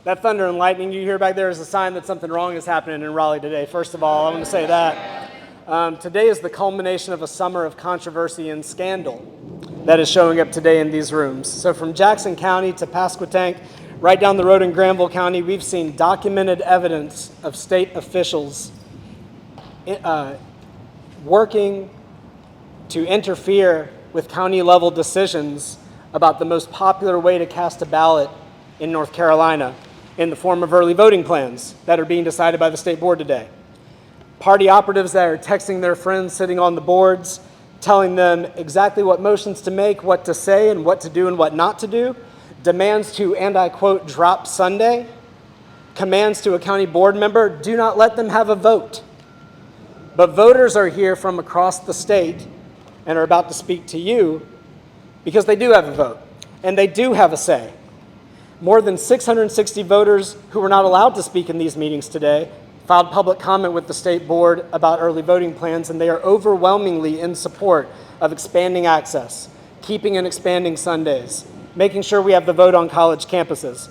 That thunder and lightning you hear back there is a sign that something wrong is happening in Raleigh today. First of all, I want to say that. Today is the culmination of a summer of controversy and scandal that is showing up today in these rooms. So from Jackson County to Pasquotank, right down the road in Granville County, we've seen documented evidence of state officials working to interfere with county-level decisions about the most popular way to cast a ballot in North Carolina in the form of early voting plans that are being decided by the state board today. Party operatives that are texting their friends sitting on the boards, telling them exactly what motions to make, what to say, and what to do and what not to do, demands to, and I quote, drop Sunday, commands to a county board member, do not let them have a vote. But voters are here from across the state and are about to speak to you because they do have a vote and they do have a say. More than 660 voters who were not allowed to speak in these meetings today filed public comment with the state board about early voting plans, and they are overwhelmingly in support of expanding access, keeping and expanding Sundays, making sure we have the vote on college campuses.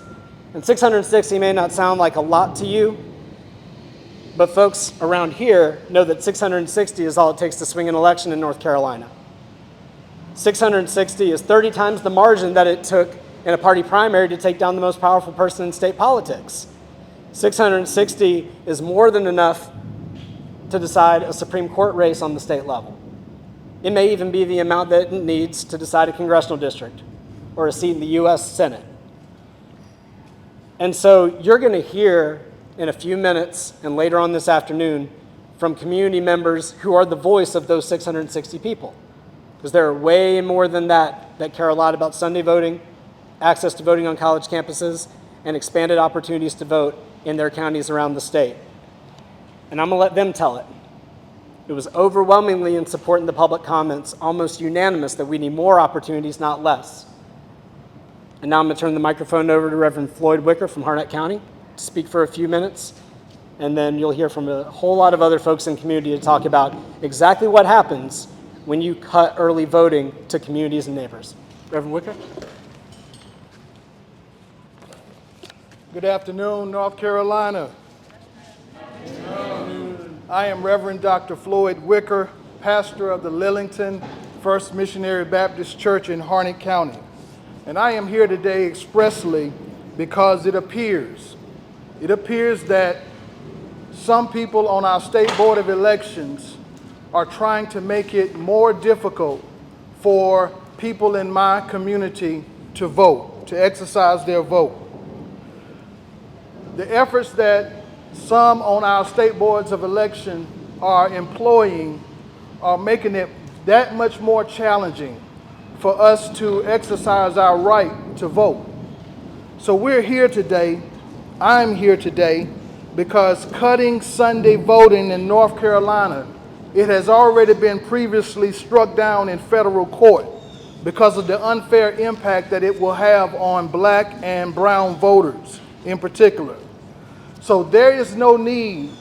And 660 may not sound like a lot to you, but folks around here know that 660 is all it takes to swing an election in North Carolina. 660 is 30 times the margin that it took in a party primary to take down the most powerful person in state politics. 660 is more than enough to decide a Supreme Court race on the state level. It may even be the amount that it needs to decide a congressional district or a seat in the U.S. Senate. And so you're going to hear in a few minutes and later on this afternoon from community members who are the voice of those 660 people. Because there are way more than that care a lot about Sunday voting, access to voting on college campuses, and expanded opportunities to vote in their counties around the state. And I'm going to let them tell it. It was overwhelmingly in support in the public comments, almost unanimous that we need more opportunities, not less. And now I'm going to turn the microphone over to Reverend Floyd Wicker from Harnett County to speak for a few minutes, and then you'll hear from a whole lot of other folks in the community to talk about exactly what happens when you cut early voting to communities and neighbors. Reverend Wicker. Good afternoon, North Carolina. I am Reverend Dr. Floyd Wicker, pastor of the Lillington First Missionary Baptist Church in Harnett County. And I am here today expressly because it appears that some people on our State Board of Elections are trying to make it more difficult for people in my community to vote, to exercise their vote. The efforts that some on our state boards of election are employing are making it that much more challenging for us to exercise our right to vote. So we're here today, I'm here today, because cutting Sunday voting in North Carolina, it has already been previously struck down in federal court because of the unfair impact that it will have on black and brown voters in particular. So there is no need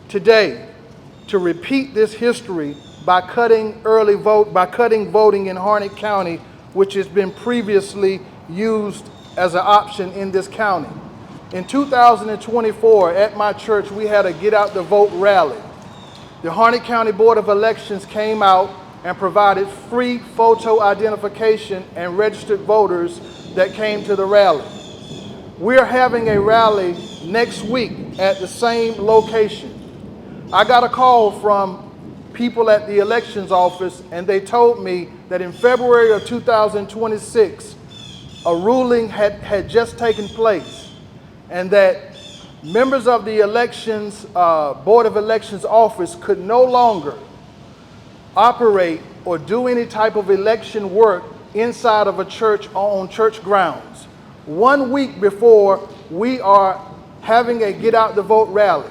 today to repeat this history by cutting voting in Harnett County, which has been previously used as an option in this county. In 2024, at my church, we had a Get Out the Vote rally. The Harnett County Board of Elections came out and provided free photo identification and registered voters that came to the rally. We're having a rally next week at the same location. I got a call from people at the elections office, and they told me that in February of 2026, a ruling had just taken place, and that members of the elections, Board of Elections office could no longer operate or do any type of election work inside of a church or on church grounds. 1 week before we are having a Get Out the Vote rally,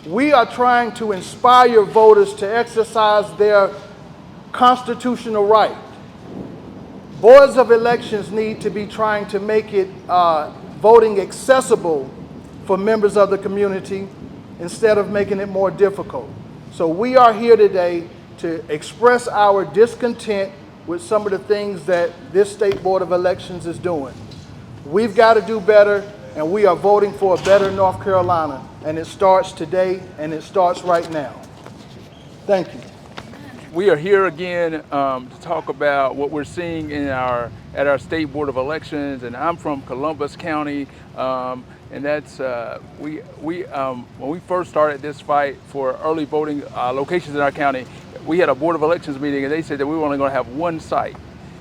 we are trying to inspire voters to exercise their constitutional right. Boards of elections need to be trying to make it voting accessible for members of the community instead of making it more difficult. So we are here today to express our discontent with some of the things that this State Board of Elections is doing. We've got to do better. And we are voting for a better North Carolina. And it starts today, and it starts right now. Thank you. We are here again to talk about what we're seeing in at our state board of elections, and I'm from Columbus County, and that's when we first started this fight for early voting locations in our county, we had a board of elections meeting, and they said that we were only going to have one site.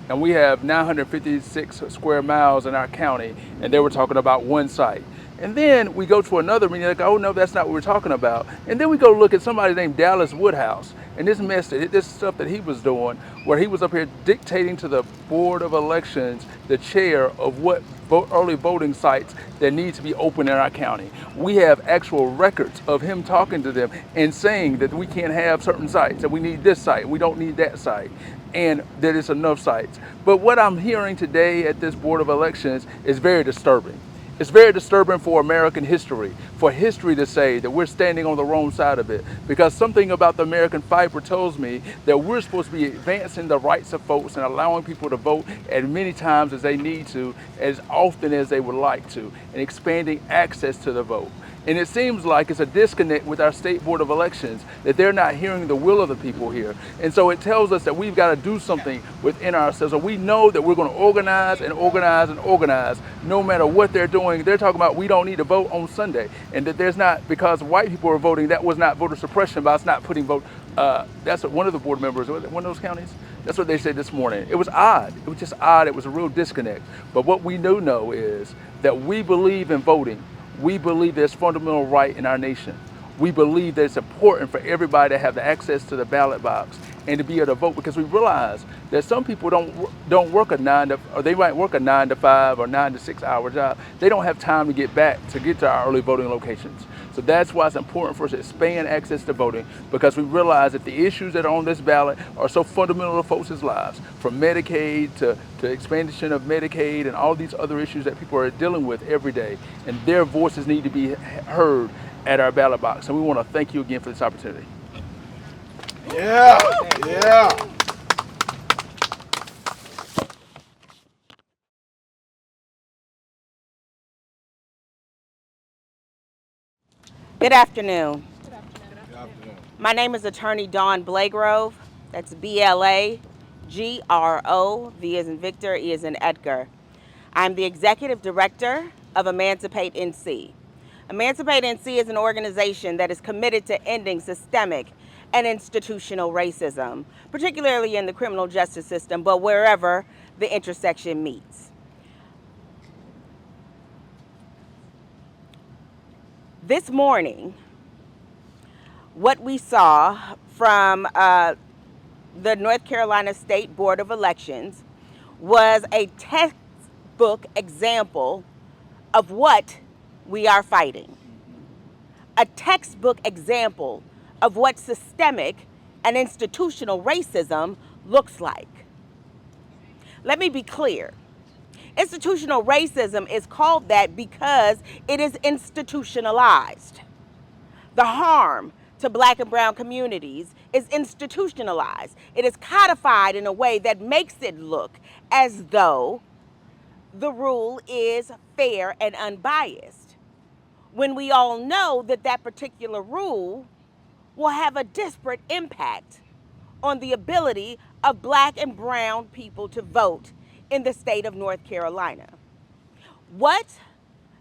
And we have 956 square miles in our county, and they were talking about one site. And then we go to another meeting, like, oh no, that's not what we're talking about. And then we go look at somebody named Dallas Woodhouse, and this stuff that he was doing, where he was up here dictating to the Board of Elections, the chair of what early voting sites that need to be open in our county. We have actual records of him talking to them and saying that we can't have certain sites, that we need this site, we don't need that site, and that it's enough sites. But what I'm hearing today at this Board of Elections is very disturbing. It's very disturbing for American history, for history to say that we're standing on the wrong side of it, because something about the American fiber tells me that we're supposed to be advancing the rights of folks and allowing people to vote as many times as they need to, as often as they would like to, and expanding access to the vote. And it seems like it's a disconnect with our state board of elections, that they're not hearing the will of the people here. And so it tells us that we've got to do something within ourselves. So we know that we're going to organize and organize and organize no matter what they're doing. They're talking about we don't need to vote on Sunday, and that there's not, because white people are voting, that was not voter suppression by us not putting vote. That's what one of the board members, one of those counties, that's what they said this morning. It was odd. It was just odd. It was a real disconnect. But what we do know is that we believe in voting. We believe there's fundamental right in our nation. We believe that it's important for everybody to have the access to the ballot box and to be able to vote, because we realize that some people don't work or they might work a 9 to 5 or 9 to 6 hour job. They don't have time to get to our early voting locations. So that's why it's important for us to expand access to voting, because we realize that the issues that are on this ballot are so fundamental to folks' lives, from Medicaid to expansion of Medicaid and all these other issues that people are dealing with every day. And their voices need to be heard at our ballot box. And we want to thank you again for this opportunity. Yeah, yeah. Good afternoon. My name is Attorney Dawn Blagrove. That's BLAGRO, V as in Victor, E as in Edgar. I'm the Executive Director of Emancipate NC. Emancipate NC is an organization that is committed to ending systemic and institutional racism, particularly in the criminal justice system, but wherever the intersection meets. This morning, what we saw from the North Carolina State Board of Elections was a textbook example of what we are fighting. A textbook example of what systemic and institutional racism looks like. Let me be clear. Institutional racism is called that because it is institutionalized. The harm to Black and brown communities is institutionalized. It is codified in a way that makes it look as though the rule is fair and unbiased, when we all know that that particular rule will have a disparate impact on the ability of Black and brown people to vote in the state of North Carolina. What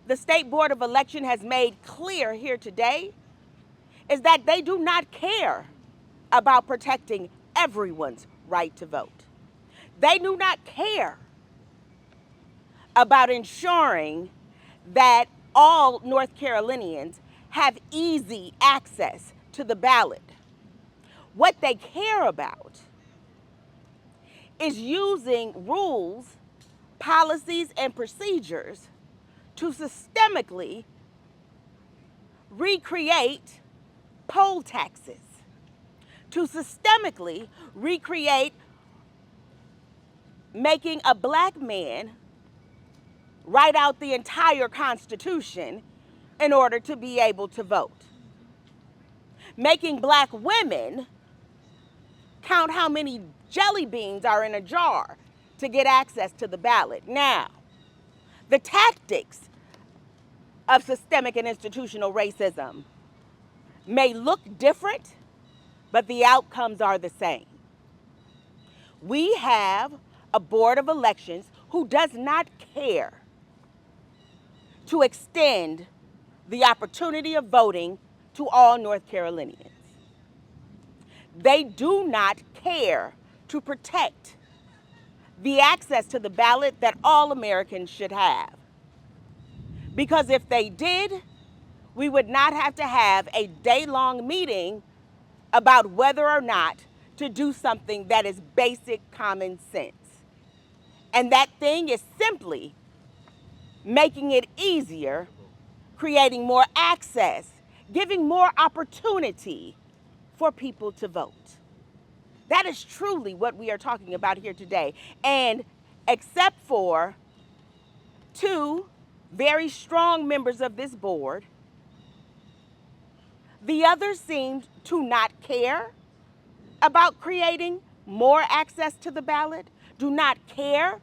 the State Board of Election has made clear here today is that they do not care about protecting everyone's right to vote. They do not care about ensuring that all North Carolinians have easy access to the ballot. What they care about is using rules, policies, and procedures to systemically recreate poll taxes, to systemically recreate making a Black man write out the entire Constitution in order to be able to vote. Making Black women count how many jelly beans are in a jar to get access to the ballot. Now, the tactics of systemic and institutional racism may look different, but the outcomes are the same. We have a board of elections who does not care to extend the opportunity of voting to all North Carolinians. They do not care to protect the access to the ballot that all Americans should have. Because if they did, we would not have to have a day-long meeting about whether or not to do something that is basic common sense. And that thing is simply making it easier, creating more access, giving more opportunity for people to vote. That is truly what we are talking about here today. And except for two very strong members of this board, the others seemed to not care about creating more access to the ballot, do not care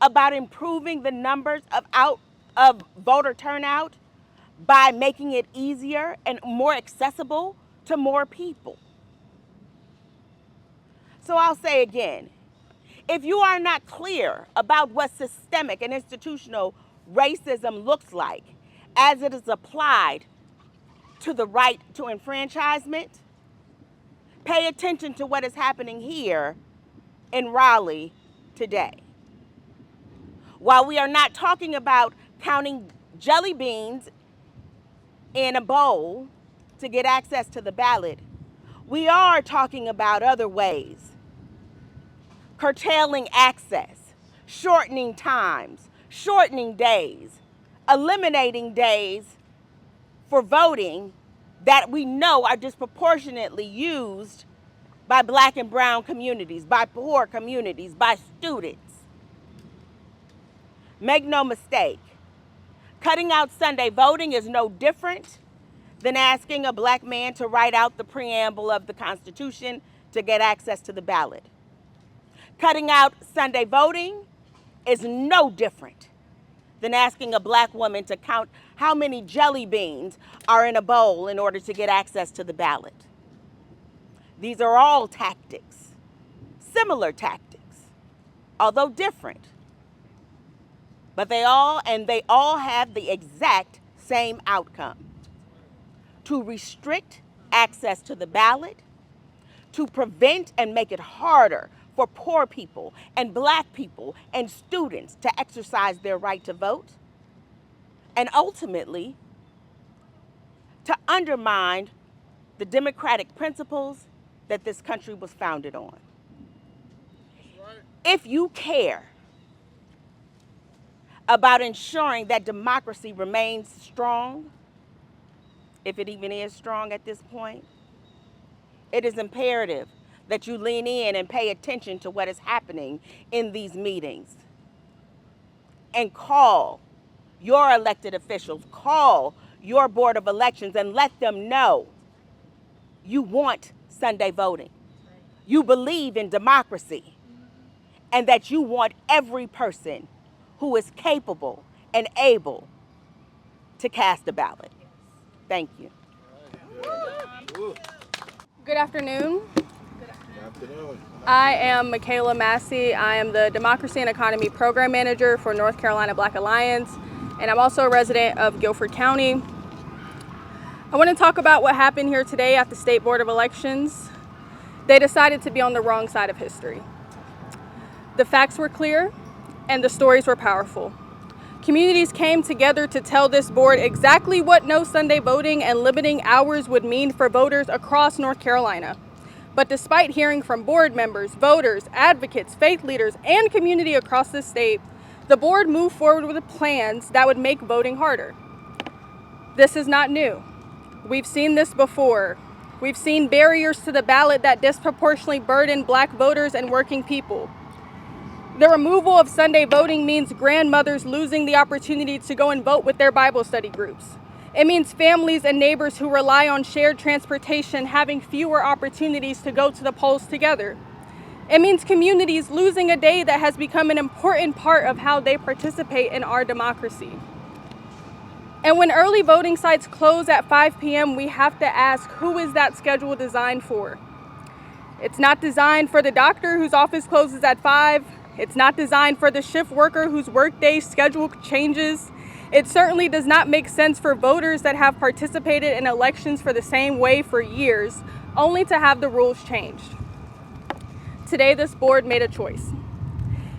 about improving the numbers of voter turnout by making it easier and more accessible to more people. So I'll say again, if you are not clear about what systemic and institutional racism looks like as it is applied to the right to enfranchisement, pay attention to what is happening here in Raleigh today. While we are not talking about counting jelly beans in a bowl to get access to the ballot, we are talking about other ways. Curtailing access, shortening times, shortening days, eliminating days for voting that we know are disproportionately used by Black and brown communities, by poor communities, by students. Make no mistake, cutting out Sunday voting is no different than asking a Black man to write out the preamble of the Constitution to get access to the ballot. Cutting out Sunday voting is no different than asking a Black woman to count how many jelly beans are in a bowl in order to get access to the ballot. These are all tactics, similar tactics, although different. But they all have the exact same outcome: to restrict access to the ballot, to prevent and make it harder for poor people and Black people and students to exercise their right to vote, and ultimately to undermine the democratic principles that this country was founded on. If you care about ensuring that democracy remains strong, if it even is strong at this point, it is imperative that you lean in and pay attention to what is happening in these meetings and call your elected officials, call your board of elections and let them know you want Sunday voting. You believe in democracy and that you want every person who is capable and able to cast a ballot. Thank you. Good afternoon. I am Michaela Massey. I am the Democracy and Economy Program Manager for North Carolina Black Alliance, and I'm also a resident of Guilford County. I want to talk about what happened here today at the State Board of Elections. They decided to be on the wrong side of history. The facts were clear and the stories were powerful. Communities came together to tell this board exactly what no Sunday voting and limiting hours would mean for voters across North Carolina. But despite hearing from board members, voters, advocates, faith leaders, and community across the state, the board moved forward with plans that would make voting harder. This is not new. We've seen this before. We've seen barriers to the ballot that disproportionately burden Black voters and working people. The removal of Sunday voting means grandmothers losing the opportunity to go and vote with their Bible study groups. It means families and neighbors who rely on shared transportation having fewer opportunities to go to the polls together. It means communities losing a day that has become an important part of how they participate in our democracy. And when early voting sites close at 5 p.m., we have to ask, who is that schedule designed for? It's not designed for the doctor whose office closes at 5. It's not designed for the shift worker whose workday schedule changes. It certainly does not make sense for voters that have participated in elections for the same way for years, only to have the rules changed. Today, this board made a choice.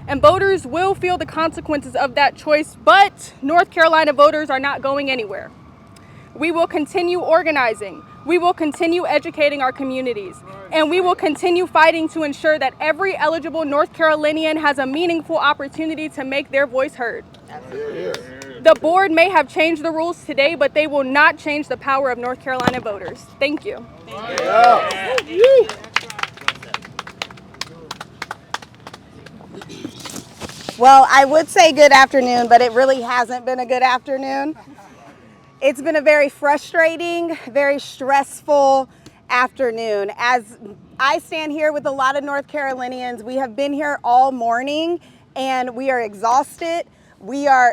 And voters will feel the consequences of that choice, but North Carolina voters are not going anywhere. We will continue organizing. We will continue educating our communities. And we will continue fighting to ensure that every eligible North Carolinian has a meaningful opportunity to make their voice heard. The board may have changed the rules today, but they will not change the power of North Carolina voters. Thank you. Well, I would say good afternoon, but it really hasn't been a good afternoon. It's been a very frustrating, very stressful afternoon. As I stand here with a lot of North Carolinians, we have been here all morning and we are exhausted.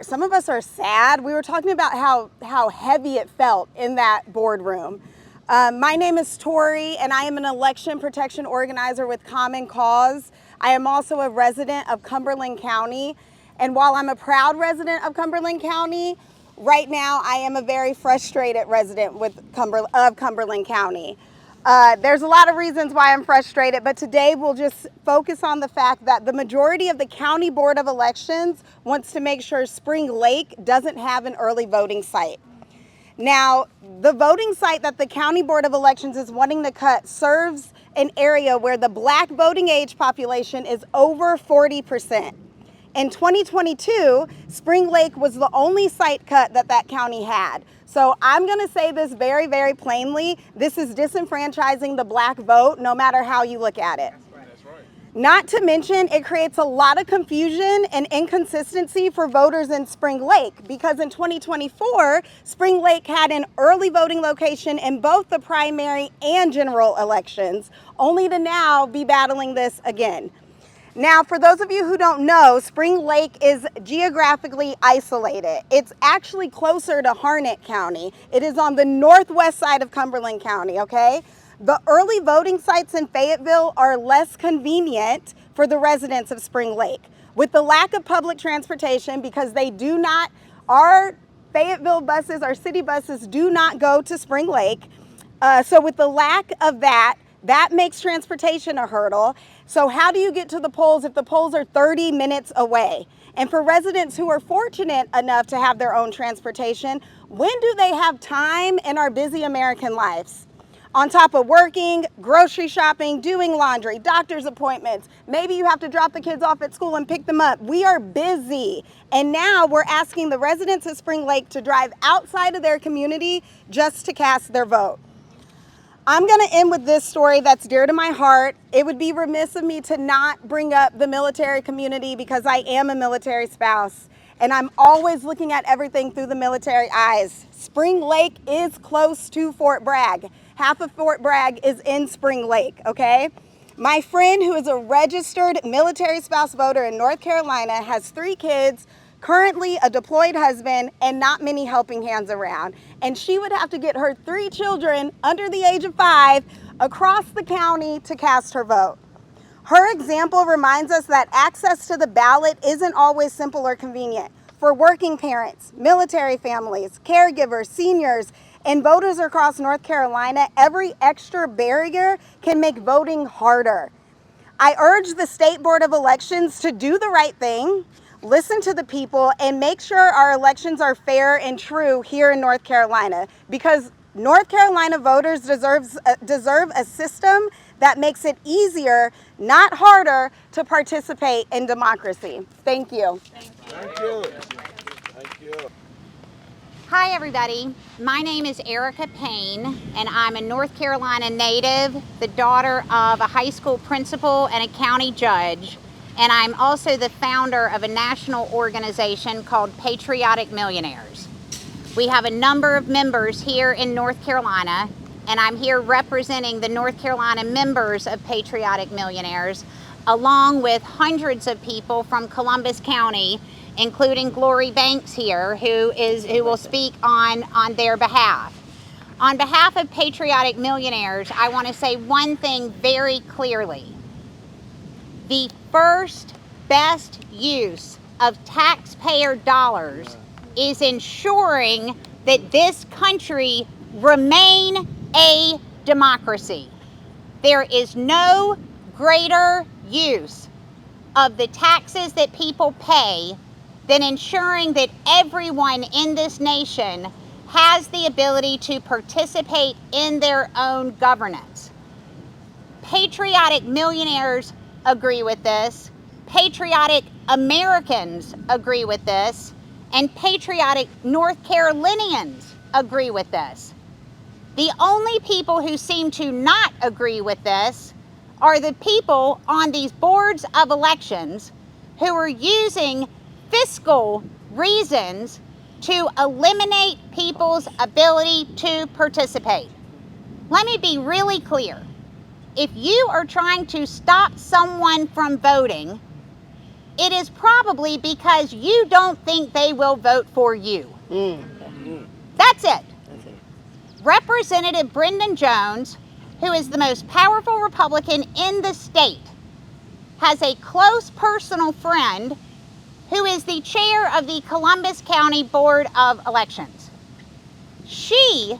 Some of us are sad. We were talking about how heavy it felt in that boardroom. My name is Tori and I am an election protection organizer with Common Cause. I am also a resident of Cumberland County. And while I'm a proud resident of Cumberland County, right now I am a very frustrated resident of Cumberland County. There's a lot of reasons why I'm frustrated, but today we'll just focus on the fact that the majority of the County Board of Elections wants to make sure Spring Lake doesn't have an early voting site. Now, the voting site that the County Board of Elections is wanting to cut serves an area where the Black voting age population is over 40%. In 2022, Spring Lake was the only site cut that county had. So I'm going to say this very, very plainly. This is disenfranchising the Black vote, no matter how you look at it. Not to mention, it creates a lot of confusion and inconsistency for voters in Spring Lake, because in 2024, Spring Lake had an early voting location in both the primary and general elections, only to now be battling this again. Now, for those of you who don't know, Spring Lake is geographically isolated. It's actually closer to Harnett County. It is on the northwest side of Cumberland County, okay? The early voting sites in Fayetteville are less convenient for the residents of Spring Lake. With the lack of public transportation, because our Fayetteville buses, our city buses do not go to Spring Lake. So with the lack of that makes transportation a hurdle. So how do you get to the polls if the polls are 30 minutes away? And for residents who are fortunate enough to have their own transportation, when do they have time in our busy American lives? On top of working, grocery shopping, doing laundry, doctor's appointments, maybe you have to drop the kids off at school and pick them up. We are busy. And now we're asking the residents of Spring Lake to drive outside of their community just to cast their vote. I'm going to end with this story that's dear to my heart. It would be remiss of me to not bring up the military community, because I am a military spouse and I'm always looking at everything through the military eyes. Spring Lake is close to Fort Bragg. Half of Fort Bragg is in Spring Lake, okay? My friend, who is a registered military spouse voter in North Carolina, has 3 kids, currently a deployed husband, and not many helping hands around. And she would have to get her 3 children under the age of 5 across the county to cast her vote. Her example reminds us that access to the ballot isn't always simple or convenient. For working parents, military families, caregivers, seniors, and voters across North Carolina, every extra barrier can make voting harder. I urge the State Board of Elections to do the right thing, listen to the people, and make sure our elections are fair and true here in North Carolina, because North Carolina voters deserve a system that makes it easier, not harder, to participate in democracy. Thank you. Thank you. Thank you. Hi everybody, my name is Erica Payne and I'm a North Carolina native, the daughter of a high school principal and a county judge, and I'm also the founder of a national organization called Patriotic Millionaires. We have a number of members here in North Carolina, and I'm here representing the North Carolina members of Patriotic Millionaires, along with hundreds of people from Columbus County, including Glory Banks here, who will speak on their behalf. On behalf of Patriotic Millionaires, I want to say one thing very clearly. The first best use of taxpayer dollars is ensuring that this country remain a democracy. There is no greater use of the taxes that people pay than ensuring that everyone in this nation has the ability to participate in their own governance. Patriotic millionaires agree with this, patriotic Americans agree with this, and patriotic North Carolinians agree with this. The only people who seem to not agree with this are the people on these boards of elections who are using fiscal reasons to eliminate people's ability to participate. Let me be really clear. If you are trying to stop someone from voting, it is probably because you don't think they will vote for you. That's it. Representative Brendan Jones, who is the most powerful Republican in the state, has a close personal friend who is the chair of the Columbus County Board of Elections. She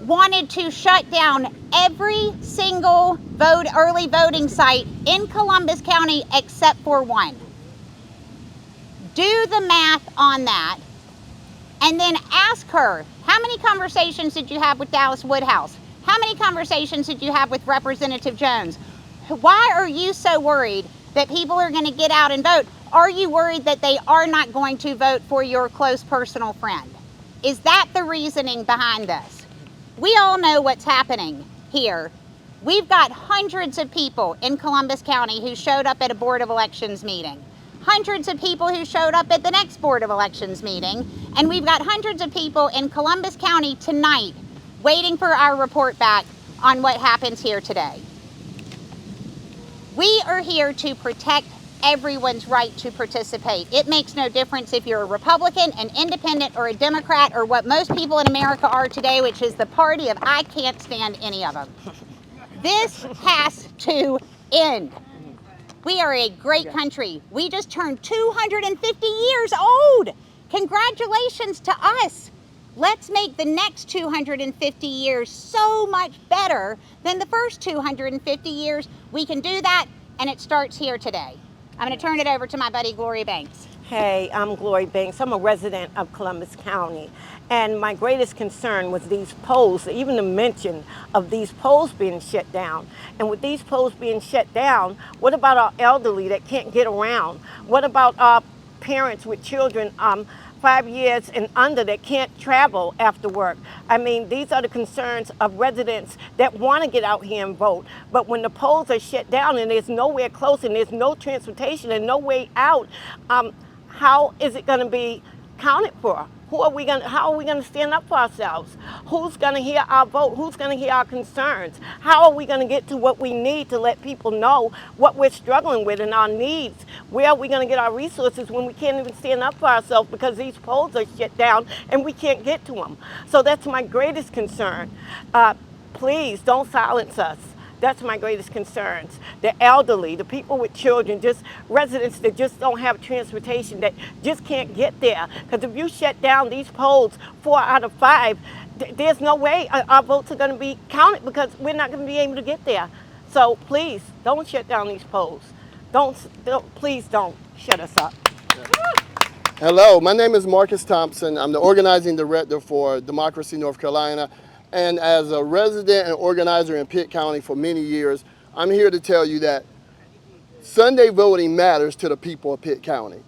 wanted to shut down every single early voting site in Columbus County except for one. Do the math on that and then ask her, how many conversations did you have with Dallas Woodhouse? How many conversations did you have with Representative Jones? Why are you so worried that people are going to get out and vote? Are you worried that they are not going to vote for your close personal friend? Is that the reasoning behind this? We all know what's happening here. We've got hundreds of people in Columbus County who showed up at a Board of Elections meeting. Hundreds of people who showed up at the next Board of Elections meeting. And we've got hundreds of people in Columbus County tonight waiting for our report back on what happens here today. We are here to protect everyone's right to participate. It makes no difference if you're a Republican, an independent, or a Democrat, or what most people in America are today, which is the party of I can't stand any of them. This has to end. We are a great country. We just turned 250 years old. Congratulations to us. Let's make the next 250 years so much better than the first 250 years. We can do that, and it starts here today. I'm going to turn it over to my buddy Glory Banks. Hey, I'm Glory Banks. I'm a resident of Columbus County. And my greatest concern was these polls, even the mention of these polls being shut down. And with these polls being shut down, what about our elderly that can't get around? What about our parents with children 5 years and under that can't travel after work? I mean, these are the concerns of residents that want to get out here and vote. But when the polls are shut down and there's nowhere close and there's no transportation and no way out, how is it going to be counted for? How are we going to stand up for ourselves? Who's going to hear our vote? Who's going to hear our concerns? How are we going to get to what we need to let people know what we're struggling with and our needs? Where are we going to get our resources when we can't even stand up for ourselves because these polls are shut down and we can't get to them? So that's my greatest concern. Please don't silence us. That's my greatest concerns. The elderly, the people with children, just residents that just don't have transportation, that just can't get there. Because if you shut down these polls 4 out of 5, there's no way our votes are going to be counted because we're not going to be able to get there. So please, don't shut down these polls. Please don't shut us up. Hello, my name is Marcus Thompson. I'm the organizing director for Democracy North Carolina. And as a resident and organizer in Pitt County for many years, I'm here to tell you that Sunday voting matters to the people of Pitt County.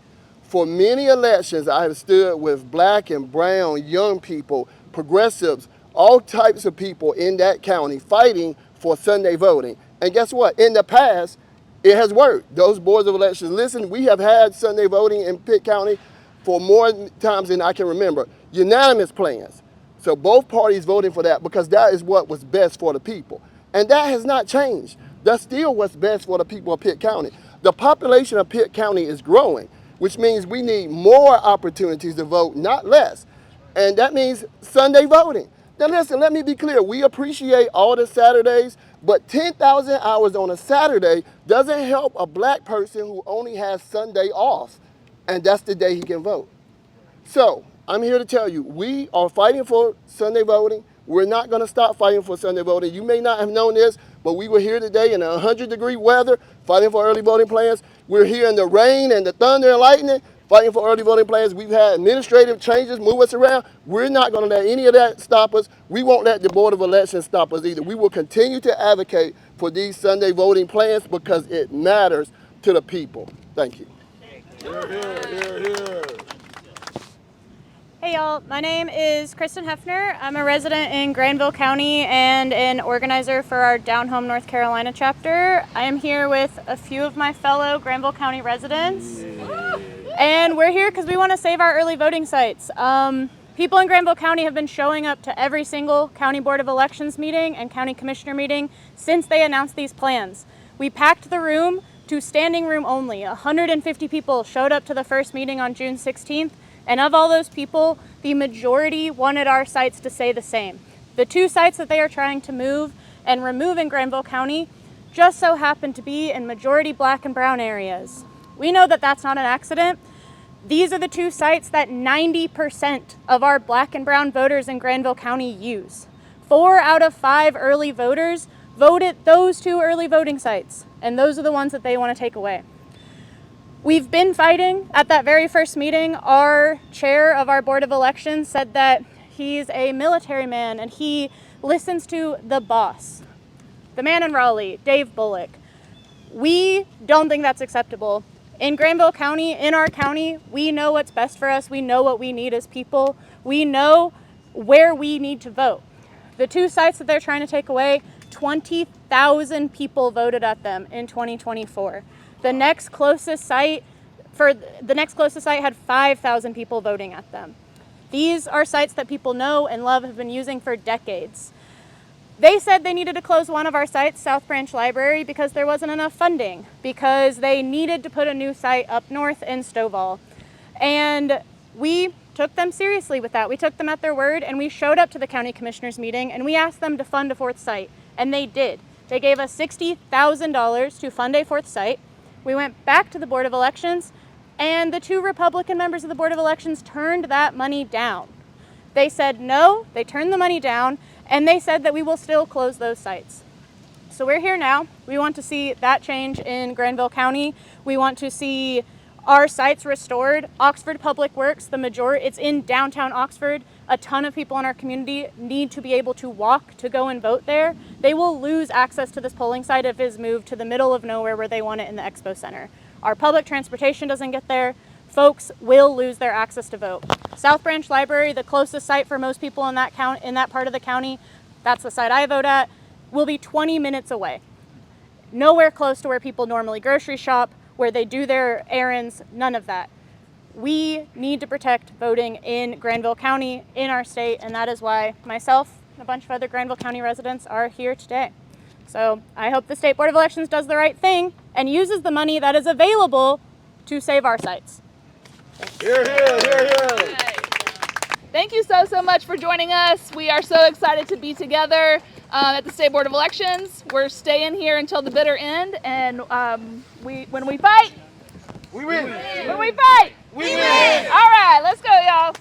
For many elections, I have stood with black and brown, young people, progressives, all types of people in that county fighting for Sunday voting. And guess what? In the past, it has worked. Those boards of elections, listen, we have had Sunday voting in Pitt County for more times than I can remember. Unanimous plans. So both parties voting for that because that is what was best for the people. And that has not changed. That's still what's best for the people of Pitt County. The population of Pitt County is growing. which means we need more opportunities to vote, not less. And that means Sunday voting. Now listen, let me be clear. We appreciate all the Saturdays, but 10,000 hours on a Saturday doesn't help a black person who only has Sunday off, and that's the day he can vote. So I'm here to tell you, we are fighting for Sunday voting. We're not going to stop fighting for Sunday voting. You may not have known this, but we were here today in 100-degree weather fighting for early voting plans. We're here in the rain and the thunder and lightning fighting for early voting plans. We've had administrative changes move us around. We're not going to let any of that stop us. We won't let the Board of Elections stop us either. We will continue to advocate for these Sunday voting plans because it matters to the people. Thank you. Here, here, here, here. Hey y'all, my name is Kristen Hefner. I'm a resident in Granville County and an organizer for our Down Home, North Carolina chapter. I am here with a few of my fellow Granville County residents. And we're here because we want to save our early voting sites. People in Granville County have been showing up to every single County Board of Elections meeting and County Commissioner meeting since they announced these plans. We packed the room to standing room only. 150 people showed up to the first meeting on June 16th. And of all those people, the majority wanted our sites to stay the same. The two sites that they are trying to move and remove in Granville County just so happen to be in majority black and brown areas. We know that that's not an accident. These are the two sites that 90% of our black and brown voters in Granville County use. 4 out of 5 early voters voted those two early voting sites, and those are the ones that they want to take away. We've been fighting. At that very first meeting, our chair of our Board of Elections said that he's a military man and he listens to the boss, the man in Raleigh, Dave Bullock. We don't think that's acceptable. In Granville County, in our county, we know what's best for us. We know what we need as people. We know where we need to vote. The two sites that they're trying to take away, 20,000 people voted at them in 2024. The next closest site had 5,000 people voting at them. These are sites that people know and love, have been using for decades. They said they needed to close one of our sites, South Branch Library, because there wasn't enough funding, because they needed to put a new site up north in Stovall. And we took them seriously with that. We took them at their word, and we showed up to the county commissioners meeting, and we asked them to fund a 4th site, and they did. They gave us $60,000 to fund a 4th site. We went back to the Board of Elections, and the 2 Republican members of the Board of Elections turned that money down. They said no, they turned the money down, and they said that we will still close those sites. So we're here now. We want to see that change in Granville County. We want to see our sites restored. Oxford Public Works, it's in downtown Oxford. A ton of people in our community need to be able to walk to go and vote there. They will lose access to this polling site if it is moved to the middle of nowhere where they want it in the Expo Center. Our public transportation doesn't get there. Folks will lose their access to vote. South Branch Library, the closest site for most people in that part of the county, that's the site I vote at, will be 20 minutes away. Nowhere close to where people normally grocery shop, where they do their errands, none of that. We need to protect voting in Granville County, in our state, and that is why myself and a bunch of other Granville County residents are here today. So I hope the State Board of Elections does the right thing and uses the money that is available to save our sites. Here, here, here, here. Thank you so much for joining us. We are so excited to be together at the State Board of Elections. We're staying here until the bitter end, and when we fight, We win. when we fight, We win. All right, let's go, y'all.